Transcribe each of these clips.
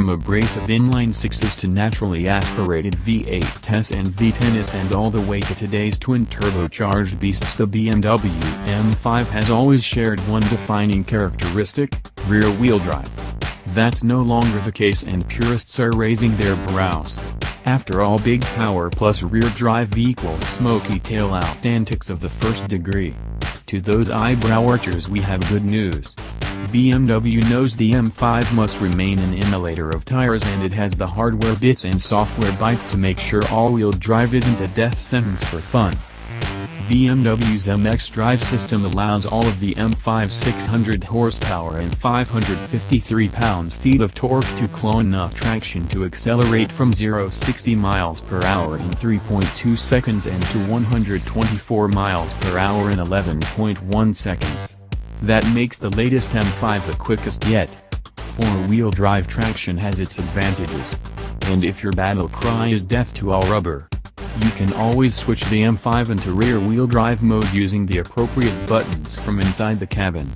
from abrasive inline-sixes to naturally aspirated V8s and V10s and all the way to today's twin-turbocharged beasts, the BMW M5 has always shared one defining characteristic: rear-wheel drive. That's no longer the case, and purists are raising their brows. After all, big power plus rear drive equals smoky tail-out antics of the first degree. To those eyebrow-archers we have good news. BMW knows the M5 must remain an immolator of tires, and it has the hardware bits and software bytes to make sure all-wheel drive isn't a death sentence for fun. BMW's xDrive system allows all of the M5's 600 horsepower and 553 pound-feet of torque to claw enough traction to accelerate from 0-60 miles per hour in 3.2 seconds and to 124 miles per hour in 11.1 seconds. That makes the latest M5 the quickest yet. Four-wheel drive traction has its advantages. And if your battle cry is death to all rubber, you can always switch the M5 into rear-wheel drive mode using the appropriate buttons from inside the cabin.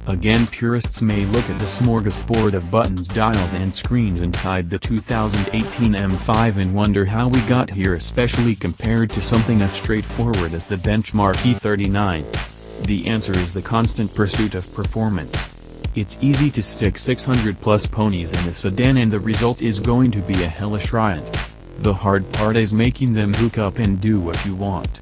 Again, purists may look at the smorgasbord of buttons, dials and screens inside the 2018 M5 and wonder how we got here, especially compared to something as straightforward as the benchmark E39. The answer is the constant pursuit of performance. It's easy to stick 600-plus ponies in a sedan and the result is going to be a hellish riot. The hard part is making them hook up and do what you want.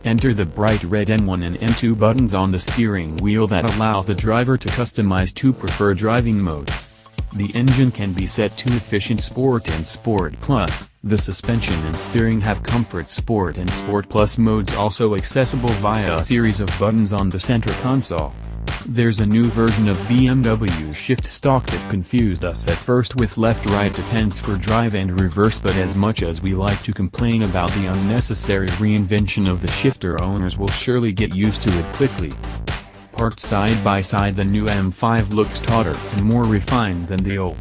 Enter the bright red N1 and N2 buttons on the steering wheel that allow the driver to customize two preferred driving modes. The engine can be set to Efficient Sport and Sport Plus. The suspension and steering have Comfort Sport and Sport Plus modes, also accessible via a series of buttons on the center console. There's a new version of BMW's Shift Stock that confused us at first with left-right attempts for drive and reverse, but as much as we like to complain about the unnecessary reinvention of the shifter, owners will surely get used to it quickly. Parked side by side, the new M5 looks tauter and more refined than the old.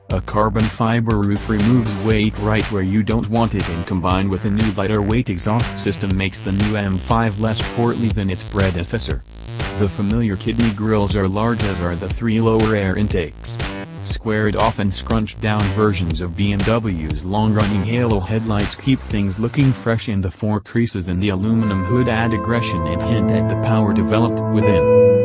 A carbon fiber roof removes weight right where you don't want it, and combined with a new lighter weight exhaust system makes the new M5 less portly than its predecessor. The familiar kidney grills are large, as are the three lower air intakes. Squared off and scrunched down versions of BMW's long-running halo headlights keep things looking fresh, and the four creases in the aluminum hood add aggression and hint at the power developed within.